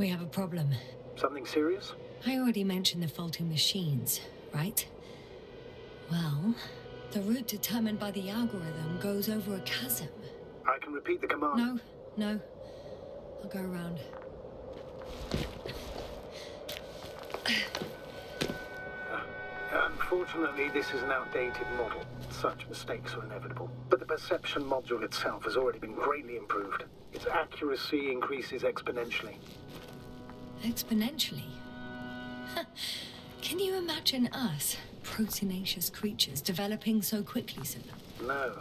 We have a problem. Something serious? I already mentioned the faulty machines, right? Well, the route determined by the algorithm goes over a chasm. I can repeat the command. No. I'll go around. Unfortunately, this is an outdated model. Such mistakes are inevitable. But the perception module itself has already been greatly improved. Its accuracy increases exponentially. Exponentially? Can you imagine us, proteinaceous creatures, developing so quickly, sir? No,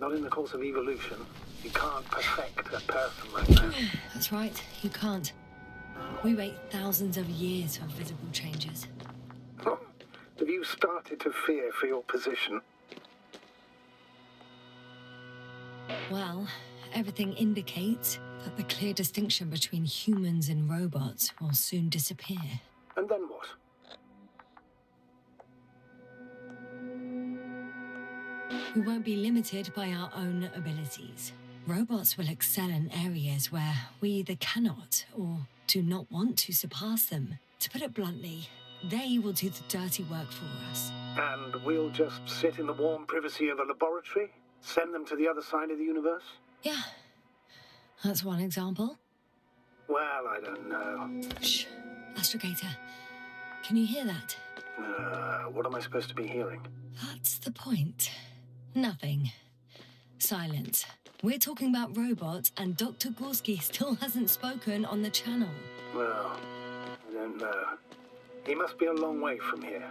not in the course of evolution. You can't perfect a person like that. That's right, you can't. We wait thousands of years for visible changes. Have you started to fear for your position? Well, everything indicates that the clear distinction between humans and robots will soon disappear. And then what? We won't be limited by our own abilities. Robots will excel in areas where we either cannot or do not want to surpass them. To put it bluntly, they will do the dirty work for us. And we'll just sit in the warm privacy of a laboratory? Send them to the other side of the universe? Yeah, that's one example. Well, I don't know. Shh, Astrogator. Can you hear that? What am I supposed to be hearing? That's the point. Nothing. Silence. We're talking about robots, and Dr. Gorski still hasn't spoken on the channel. Well, I don't know. He must be a long way from here.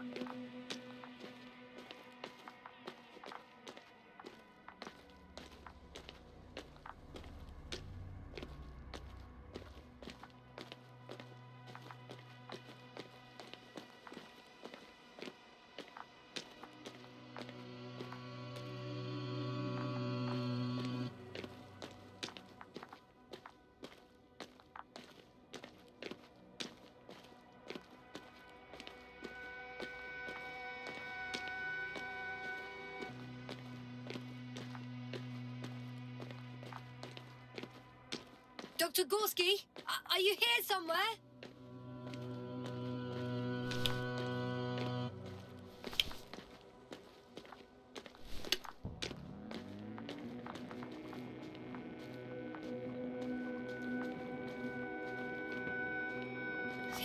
Dr. Gorski, are you here somewhere?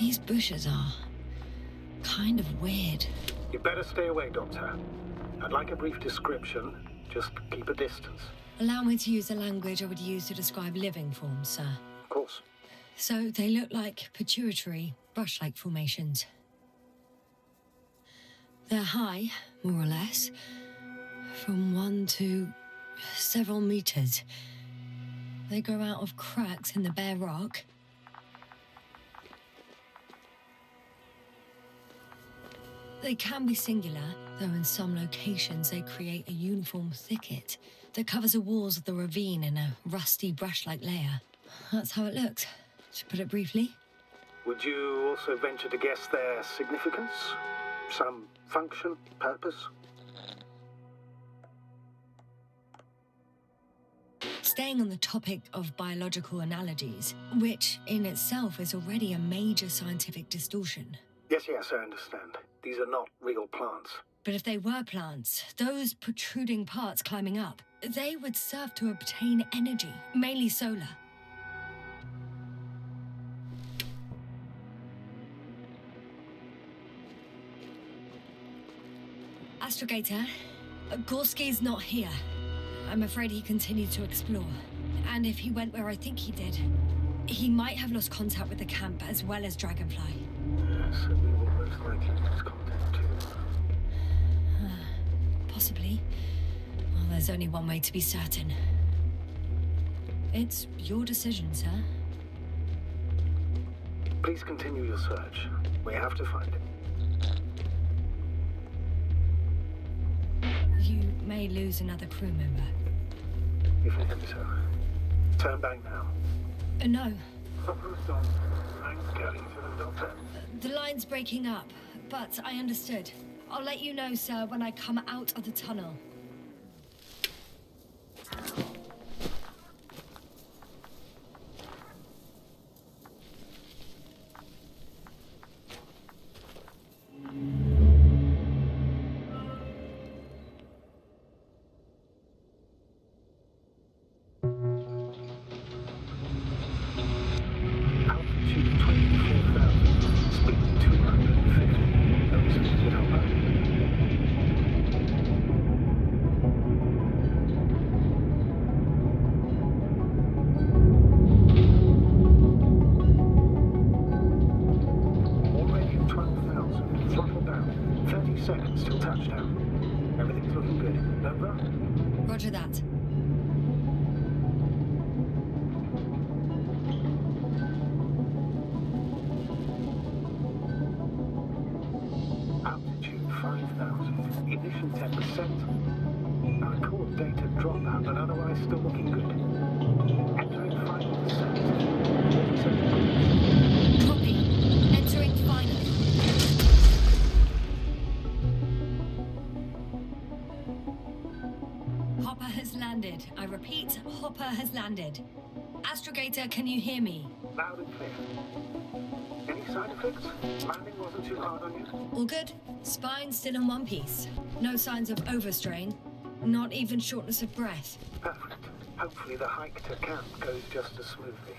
These bushes are kind of weird. You better stay away, Doctor. I'd like a brief description. Just keep a distance. Allow me to use the language I would use to describe living forms, sir. Of course. So they look like pituitary, brush-like formations. They're high, more or less, from 1 to several meters. They grow out of cracks in the bare rock. They can be singular, though in some locations they create a uniform thicket that covers the walls of the ravine in a rusty brush-like layer. That's how it looks, to put it briefly. Would you also venture to guess their significance? Some function, purpose? Staying on the topic of biological analogies, which in itself is already a major scientific distortion. Yes, I understand. These are not real plants. But if they were plants, those protruding parts climbing up, they would serve to obtain energy, mainly solar. Astrogator, Gorski's not here. I'm afraid he continued to explore. And if he went where I think he did, he might have lost contact with the camp as well as Dragonfly. Yes, we will most likely lose contact too. Possibly. Well, there's only one way to be certain. It's your decision, sir. Please continue your search. We have to find him. You may lose another crew member. If you think so. Turn back now. No. I'm going to the doctor. The line's breaking up, but I understood. I'll let you know, sir, when I come out of the tunnel. till touchdown. Everything's looking good. Over? Roger that. Altitude 5,000. Ignition 10%. I record data dropout, but otherwise still looking good. Entering 5%. 47 degrees. Copy. Entering final. Hopper has landed. I repeat, Hopper has landed. Astrogator, can you hear me? Loud and clear. Any side effects? Landing wasn't too hard on you? All good? Spine still in one piece. No signs of overstrain. Not even shortness of breath. Perfect. Hopefully the hike to camp goes just as smoothly.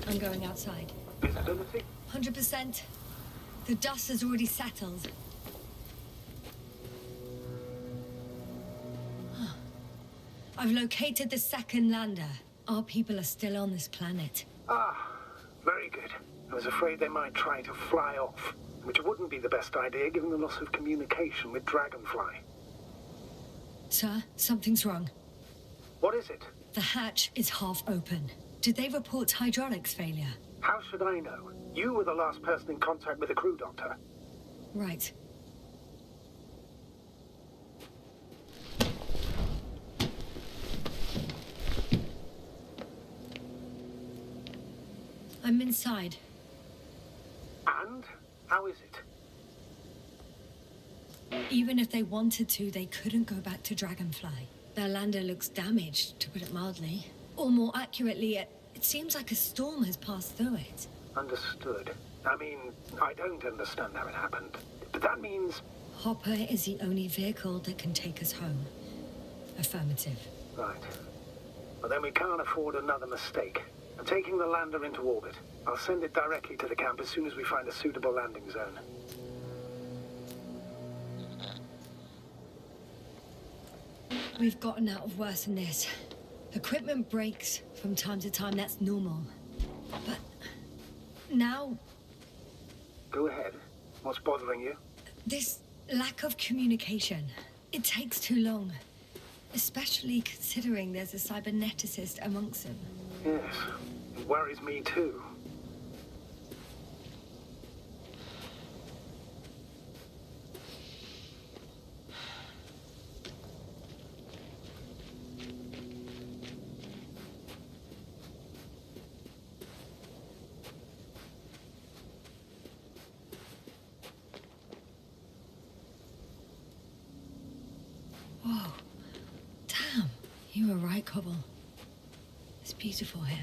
I'm going outside. Visibility? 100%. The dust has already settled. I've located the second lander. Our people are still on this planet. Ah, very good. I was afraid they might try to fly off, which wouldn't be the best idea given the loss of communication with Dragonfly. Sir, something's wrong. What is it? The hatch is half open. Did they report hydraulics failure? How should I know? You were the last person in contact with the crew doctor. Right. I'm inside. And? How is it? Even if they wanted to, they couldn't go back to Dragonfly. Their lander looks damaged, to put it mildly. Or more accurately, it seems like a storm has passed through it. Understood. I mean, I don't understand how it happened. But that means... Hopper is the only vehicle that can take us home. Affirmative. Right. Well, then we can't afford another mistake. I'm taking the lander into orbit. I'll send it directly to the camp as soon as we find a suitable landing zone. We've gotten out of worse than this. Equipment breaks from time to time, that's normal. But now, Go ahead. What's bothering you? this lack of communication, it takes too long. Especially considering there's a cyberneticist amongst them. Yes. It worries me too. Whoa. Damn. You were right, Cobble. It's beautiful here.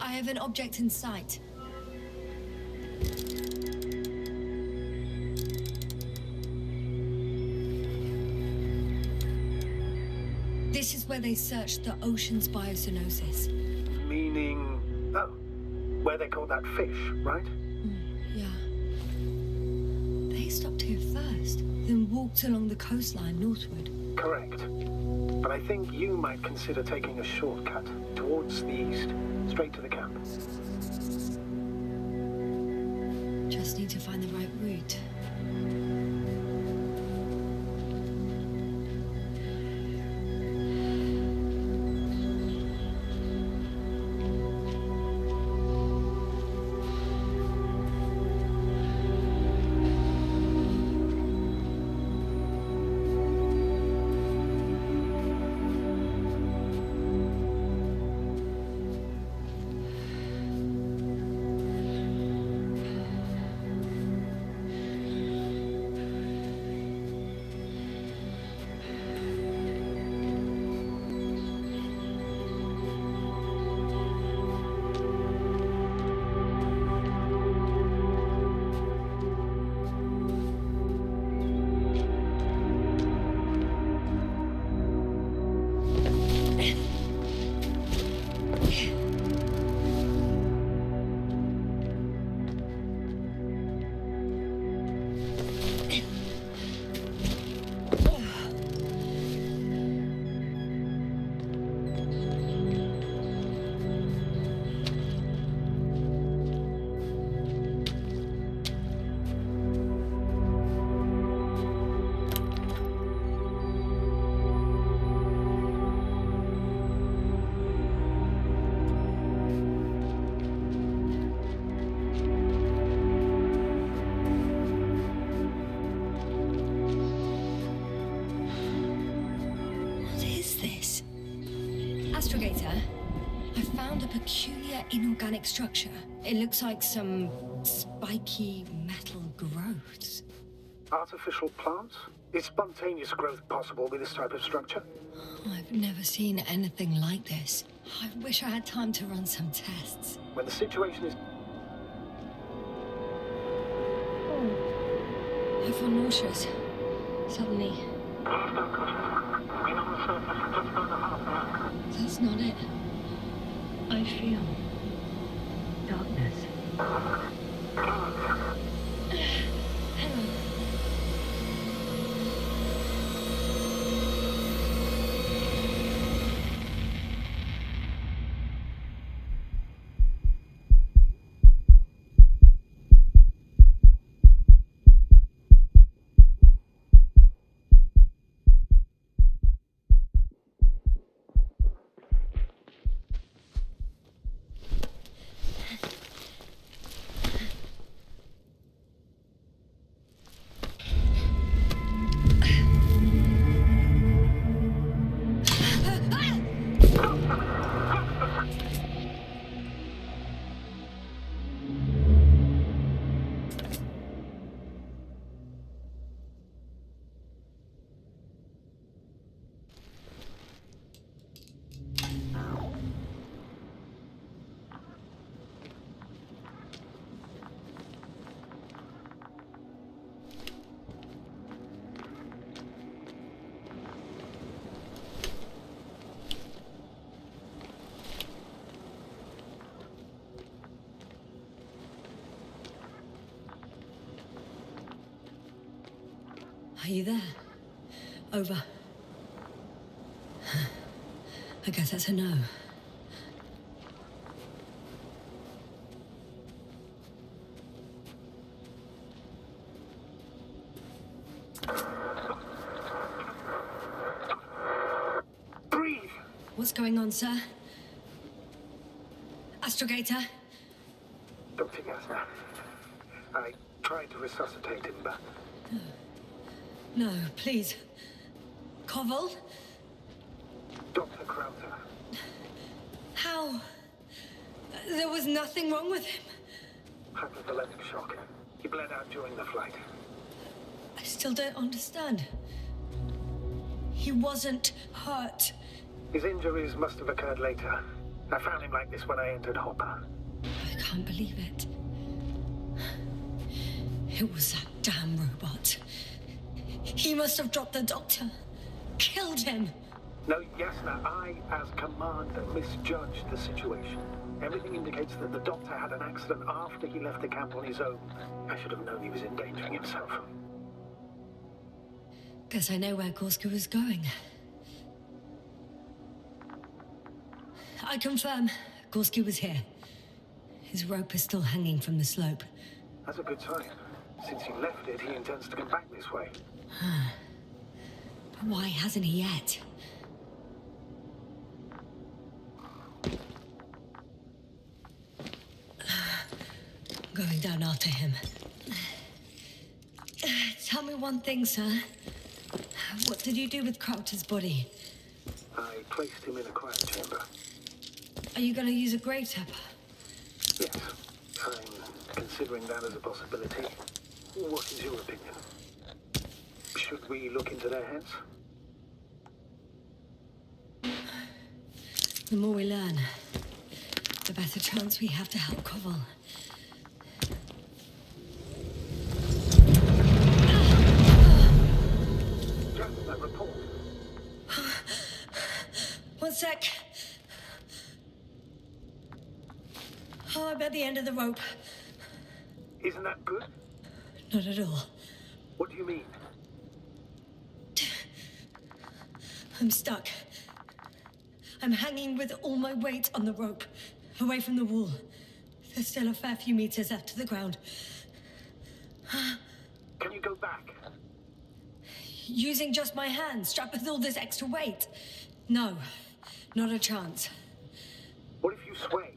I have an object in sight. This is where they searched the ocean's biocenosis. Meaning... Oh. Where they caught that fish, right? Yeah. They stopped here first, then walked along the coastline northward. Correct. But I think you might consider taking a shortcut towards the east, straight to the camp. Just need to find the right route. Astrogator, I found a peculiar inorganic structure. It looks like some spiky metal growths. Artificial plants? Is spontaneous growth possible with this type of structure? I've never seen anything like this. I wish I had time to run some tests. When the situation is... I feel nauseous. Suddenly. That's not it. I feel darkness. Hello. Are you there? Over. I guess that's a no. Breathe! What's going on, sir? Astrogator? Dr. Gassner. I tried to resuscitate him, but... No, please. Koval? Dr. Krauter. How? There was nothing wrong with him. Hypothalamic shock. He bled out during the flight. I still don't understand. He wasn't hurt. His injuries must have occurred later. I found him like this when I entered Hopper. I can't believe it. It was that damn robot. He must have dropped the doctor. Killed him. No, Yasna, I, as commander, misjudged the situation. Everything indicates that the doctor had an accident after he left the camp on his own. I should have known he was endangering himself. Guess I know where Gorska was going. I confirm, Gorski was here. His rope is still hanging from the slope. That's a good sign. Since he left it, he intends to come back this way. But why hasn't he yet? Going down after him. Tell me one thing, sir. What did you do with Crowter's body? I placed him in a quiet chamber. Are you going to use a grave tapper? Yes, I'm considering that as a possibility. What is your opinion? Should we look into their heads? The more we learn, the better chance we have to help Koval. Just that report. One sec. Oh, I'm at the end of the rope. Isn't that good? Not at all. What do you mean? I'm stuck. I'm hanging with all my weight on the rope, away from the wall. There's still a fair few meters left to the ground. Can you go back? Using just my hands, strapped with all this extra weight? No, not a chance. What if you sway?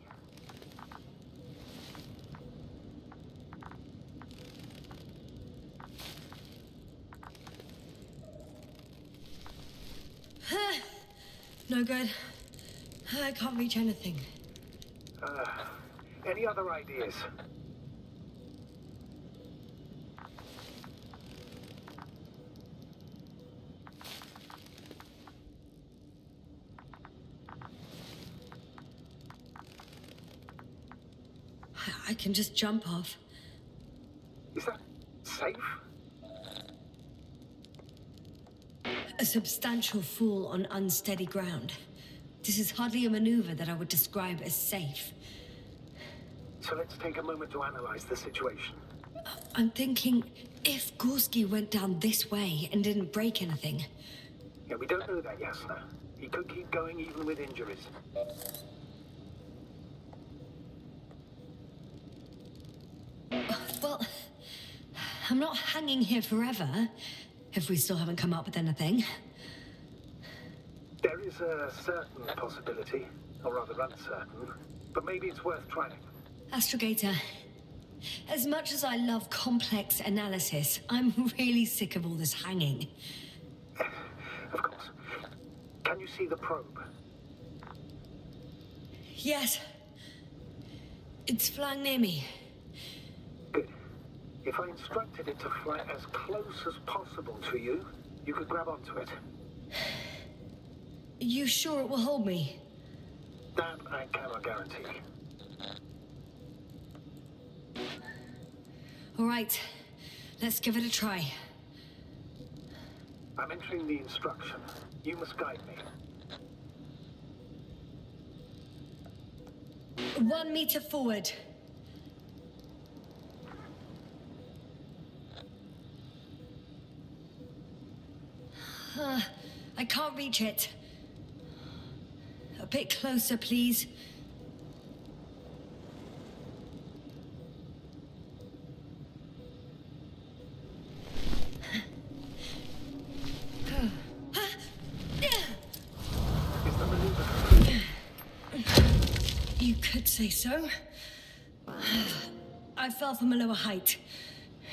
No good. I can't reach anything. Any other ideas? I can just jump off. Is that safe? A substantial fall on unsteady ground. This is hardly a maneuver that I would describe as safe. So let's take a moment to analyze the situation. I'm thinking, if Gorski went down this way and didn't break anything... Yeah, we don't know that, Yasna. He could keep going even with injuries. Well, I'm not hanging here forever, if we still haven't come up with anything. There is a certain possibility, or rather uncertain, but maybe it's worth trying. Astrogator, as much as I love complex analysis, I'm really sick of all this hanging. Of course. Can you see the probe? Yes. It's flying near me. Good. If I instructed it to fly as close as possible to you, you could grab onto it. You sure it will hold me? That I cannot guarantee. All right. Let's give it a try. I'm entering the instruction. You must guide me. 1 meter forward. I can't reach it. A bit closer, please. Is the maneuver complete? You could say so. I fell from a lower height.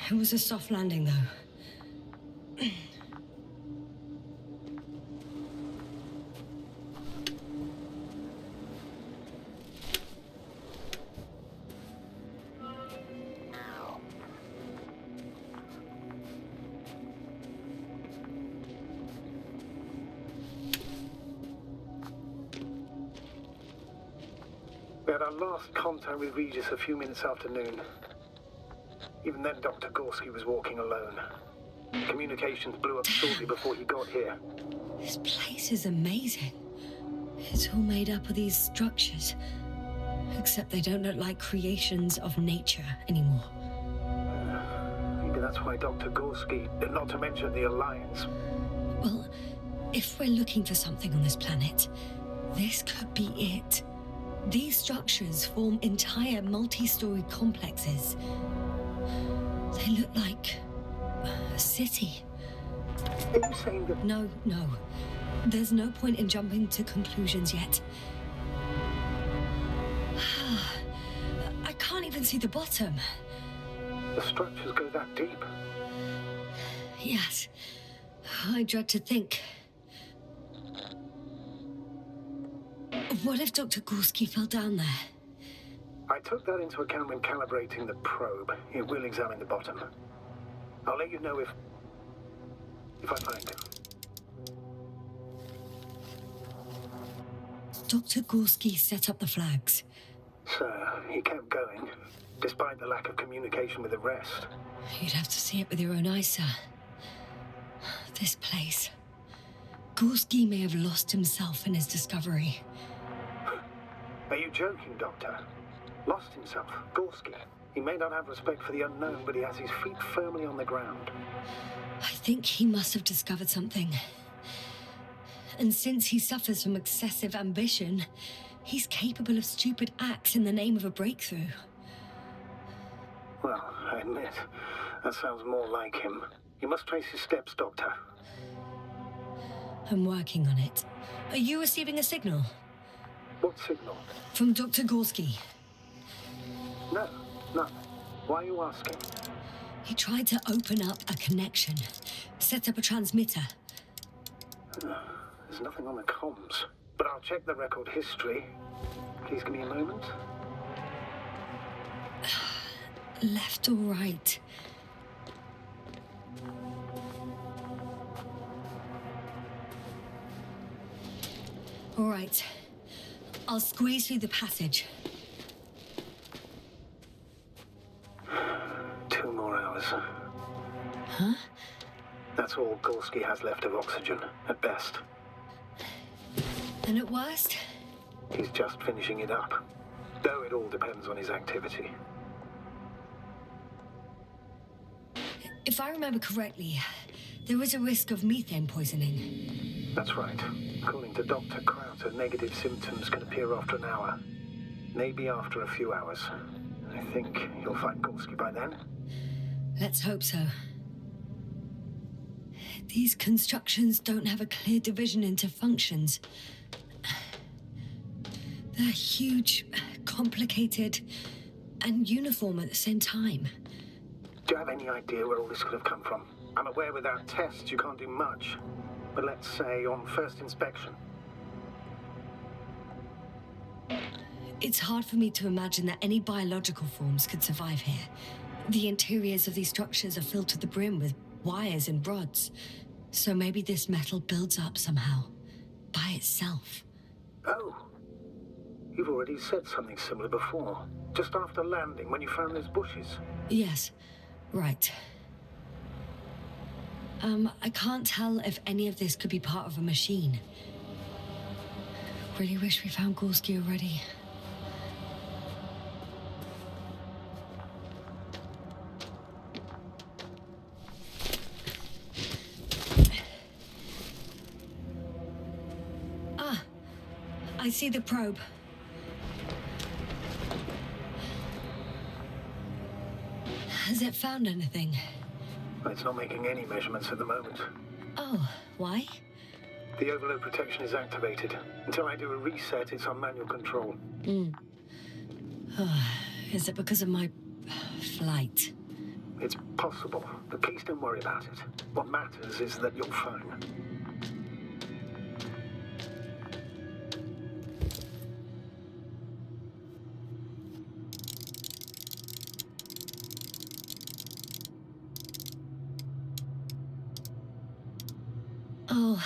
It was a soft landing, though. We had our last contact with Regis a few minutes after noon. Even then, Dr. Gorski was walking alone. Communications blew up shortly before he got here. This place is amazing. It's all made up of these structures. Except they don't look like creations of nature anymore. Maybe that's why Dr. Gorski, not to mention the Alliance. Well, if we're looking for something on this planet, this could be it. These structures form entire multi-story complexes. They look like a city. Are you saying that... No. There's no point in jumping to conclusions yet. I can't even see the bottom. the structures go that deep? Yes. I dread to think. What if Dr. Gorski fell down there? I took that into account when calibrating the probe. It will examine the bottom. I'll let you know if I find him. Dr. Gorski set up the flags. So, he kept going, despite the lack of communication with the rest. You'd have to see it with your own eyes, sir. This place. Gorski may have lost himself in his discovery. Are you joking, Doctor? Lost himself, Gorski. He may not have respect for the unknown, but he has his feet firmly on the ground. I think he must have discovered something. And since he suffers from excessive ambition, he's capable of stupid acts in the name of a breakthrough. Well, I admit, that sounds more like him. You must trace his steps, Doctor. I'm working on it. Are you receiving a signal? What signal? From Dr. Gorski. No, nothing. Why are you asking? He tried to open up a connection, set up a transmitter. There's nothing on the comms. But I'll check the record history. Please give me a moment. Left or right? All right. I'll squeeze through the passage. 2 more hours. Huh? That's all Gorski has left of oxygen, at best. And at worst? He's just finishing it up. Though it all depends on his activity. If I remember correctly, there is a risk of methane poisoning. That's right. According to Dr. Krauter, negative symptoms can appear after an hour. Maybe after a few hours. I think you'll find Gorski by then. Let's hope so. These constructions don't have a clear division into functions. They're huge, complicated, and uniform at the same time. Do you have any idea where all this could have come from? I'm aware without tests you can't do much. But let's say on first inspection. It's hard for me to imagine that any biological forms could survive here. The interiors of these structures are filled to the brim with wires and rods. So maybe this metal builds up somehow, by itself. Oh. You've already said something similar before. Just after landing, when you found those bushes. Yes, right. I can't tell if any of this could be part of a machine. Really wish we found Gorski already. Ah, I see the probe. Has it found anything? It's not making any measurements at the moment. Oh, why? The overload protection is activated. Until I do a reset, it's on manual control. Is it because of my flight? It's possible, but please don't worry about it. What matters is that you're fine. Oh,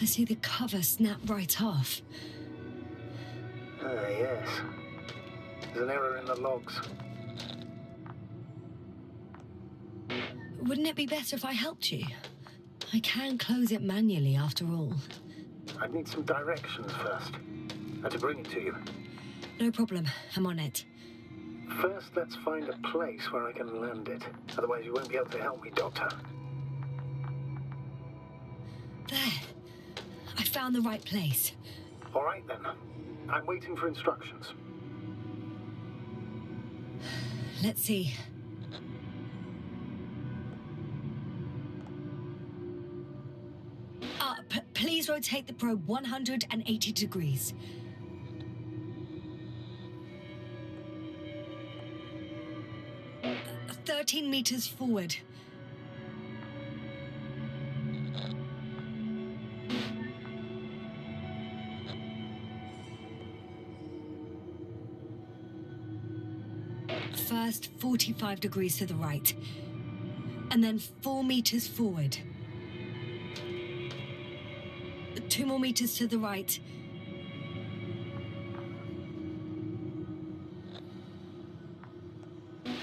I see the cover snap right off. Ah, yes. There's an error in the logs. Wouldn't it be better if I helped you? I can close it manually after all. I'd need some directions first. How to bring it to you. No problem, I'm on it. First, let's find a place where I can land it. Otherwise, you won't be able to help me, Doctor. There. I found the right place. All right, then. I'm waiting for instructions. Let's see. Please rotate the probe 180 degrees. Uh, 13 meters forward. First, 45 degrees to the right. And then 4 meters forward. 2 more meters to the right.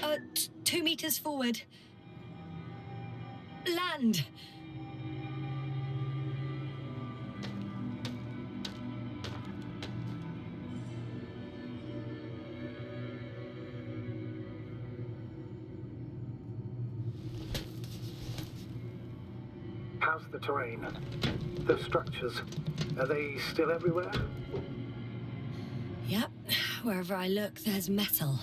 Uh, 2 meters forward. Land! How's the terrain? Those structures, are they still everywhere? Yep, wherever I look, there's metal.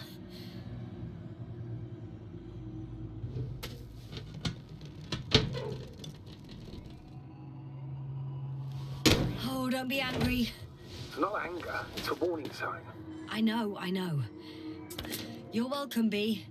Oh, don't be angry. It's not anger, it's a warning sign. I know, I know. You're welcome, Bee.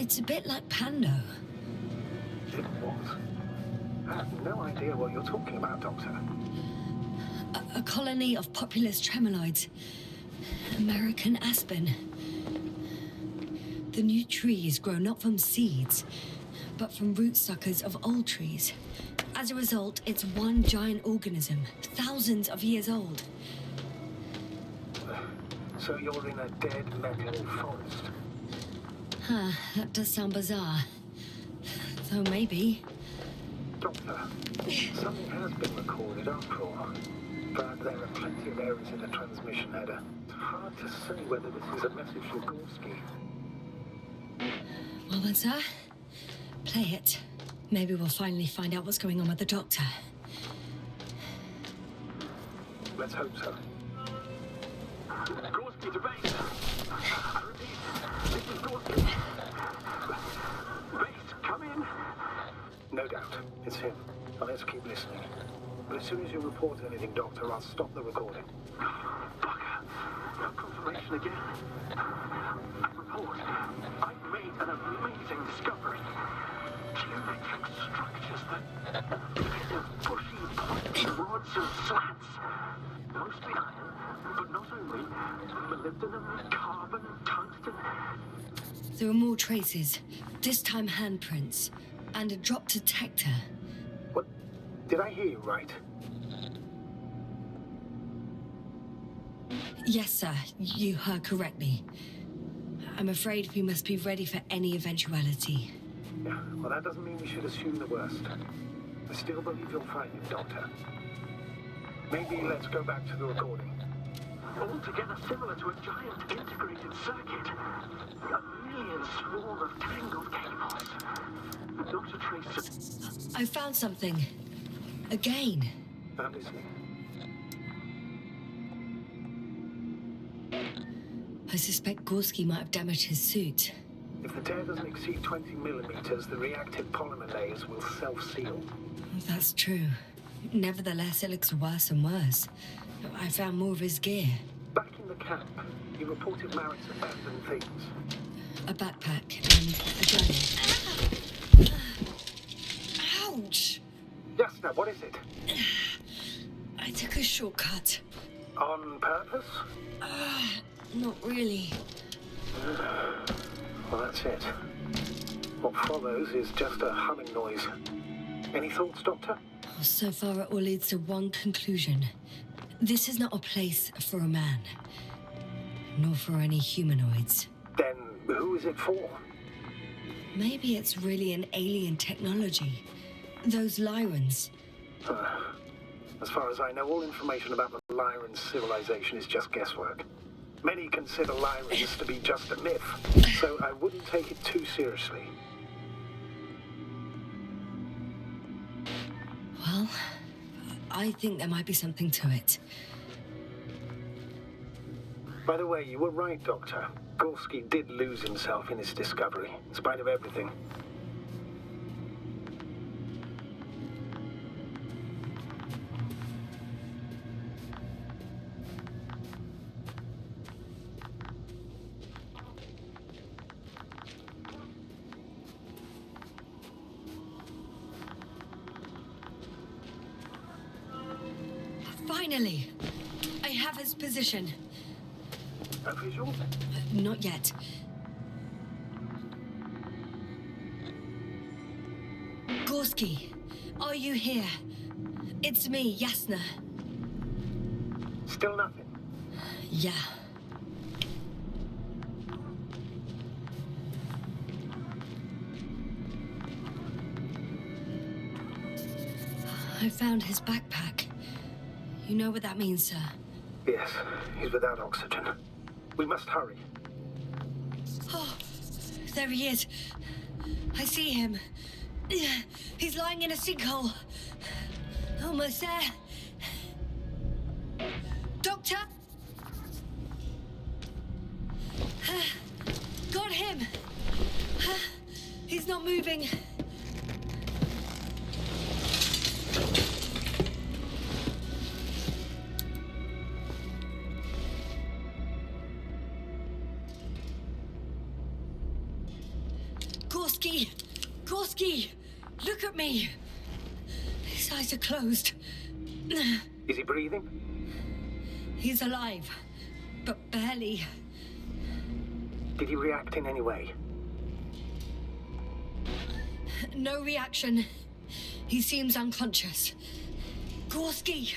It's a bit like Pando. It was. I have no idea what you're talking about, Doctor. A colony of populous tremoloids. American aspen. The new trees grow not from seeds, but from rootsuckers of old trees. As a result, it's one giant organism, thousands of years old. So you're in a dead metal forest? Huh, that does sound bizarre. Though maybe. Doctor, something has been recorded after all. But there are plenty of errors in the transmission header. It's hard to say whether this is a message from Gorski. Well then, sir, play it. Maybe we'll finally find out what's going on with the Doctor. Let's hope so. Gorski to base. I repeat, this is Gorski. Base, come in. No doubt, it's him. Now let's keep listening. But as soon as you report anything, Doctor, I'll stop the recording. Fucker. No confirmation again. I report. I've made an amazing discovery. Geometric structures that of bushy points, rods and slats. Mostly iron, but not only. Molybdenum, carbon, tungsten. There are more traces. This time handprints. And a drop detector. What? Did I hear you right? Yes, sir. You heard correctly. I'm afraid we must be ready for any eventuality. Yeah, well, that doesn't mean we should assume the worst. I still believe you'll find him, Doctor. Maybe let's go back to the recording. Altogether similar to a giant integrated circuit. A million swarm of tangled cables. Not a trace of... I found something. Again. I'm listening. I suspect Gorski might have damaged his suit. If the tear doesn't exceed 20 millimeters, the reactive polymer layers will self-seal. That's true. Nevertheless, it looks worse and worse. I found more of his gear. Back in the camp, you reported Marritt's abandoned things. A backpack and a gun. Ouch! Yes, now what is it? I took a shortcut. On purpose? Not really. Well, that's it. What follows is just a humming noise. Any thoughts, Doctor? So far, it all leads to one conclusion. This is not a place for a man. Nor for any humanoids. Then who is it for? Maybe it's really an alien technology. Those Lyrans. As far as I know, all information about the Lyran civilization is just guesswork. Many consider Lyrans to be just a myth, so I wouldn't take it too seriously. Well, I think there might be something to it. By the way, you were right, Doctor. Gorski did lose himself in his discovery, in spite of everything. Finally! I have his position. A visual? Not yet. Gorski, are you here? It's me, Yasna. Still nothing. Yeah. I found his backpack. You know what that means, sir? Yes, he's without oxygen. We must hurry. Oh, there he is. I see him. He's lying in a sinkhole. Almost there. Doctor? Got him. He's not moving. Gorski! Gorski! Look at me! His eyes are closed. Is he breathing? He's alive, but barely. Did he react in any way? No reaction. He seems unconscious. Gorski!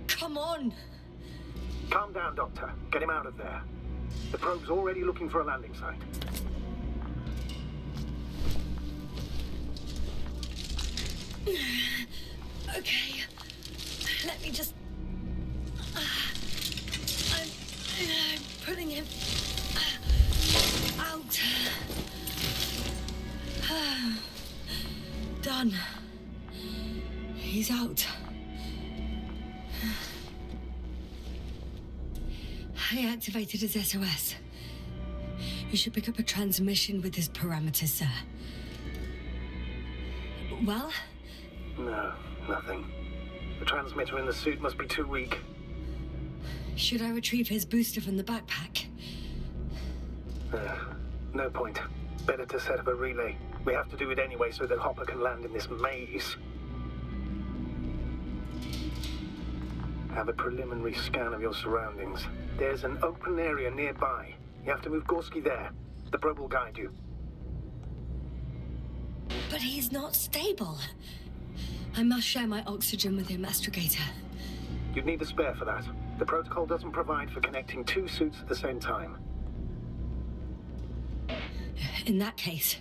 Come on! Calm down, Doctor. Get him out of there. The probe's already looking for a landing site. Okay. Let me just... I'm putting him... out. Done. He's out. I activated his SOS. You should pick up a transmission with his parameters, sir. Well? No, nothing. The transmitter in the suit must be too weak. Should I retrieve his booster from the backpack? No point. Better to set up a relay. We have to do it anyway so that Hopper can land in this maze. Have a preliminary scan of your surroundings. There's an open area nearby. You have to move Gorski there. The probe will guide you. But he's not stable. I must share my oxygen with him, Astrogator. You'd need a spare for that. The protocol doesn't provide for connecting two suits at the same time. In that case,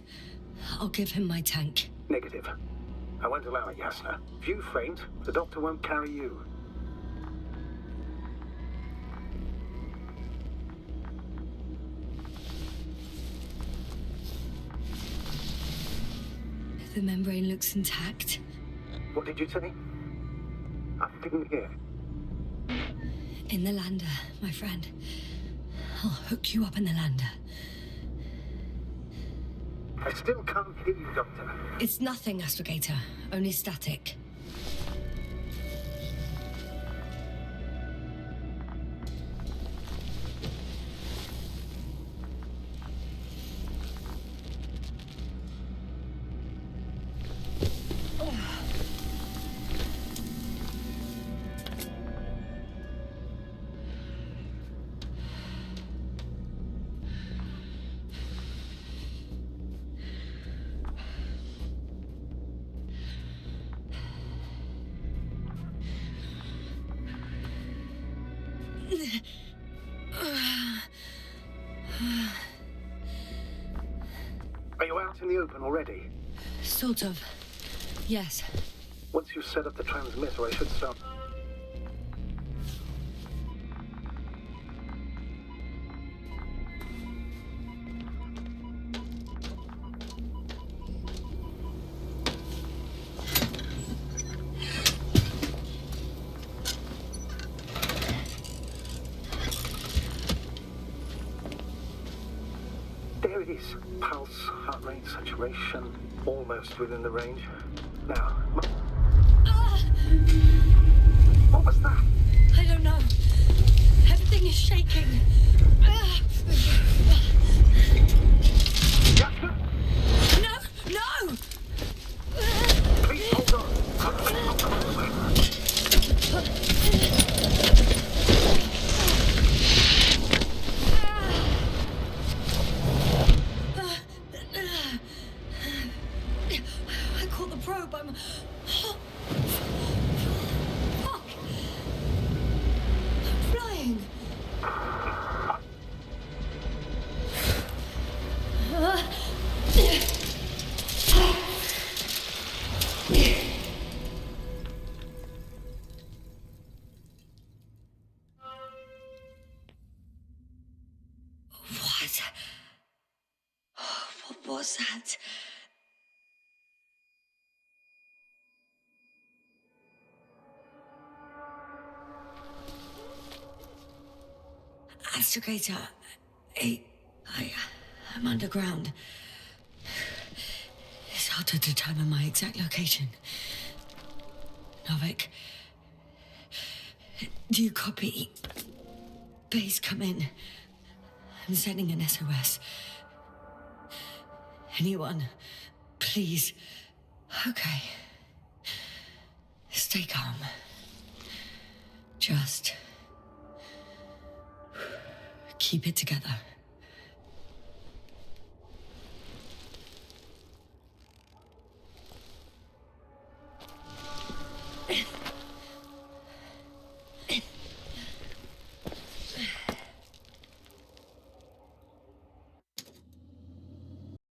I'll give him my tank. Negative. I won't allow it, Yasna. If you faint, the doctor won't carry you. The membrane looks intact. What did you say? I didn't hear. In the lander, my friend. I'll hook you up in the lander. I still can't hear you, Doctor. It's nothing, Astrogator. Only static. Are you out in the open already? Sort of. Yes. Once you've set up the transmitter, I should start. There it is. Pulse, heart rate, saturation, almost within the range. Now, what was that? I don't know. Everything is shaking. Yasna, No! No! please hold on. I caught the probe. I'm... Fuck. I'm flying. What? What was that? Astrogator, I'm underground. It's hard to determine my exact location. Novik, do you copy? Base, come in. I'm sending an SOS. Anyone, please. Okay. Stay calm. Just keep it together.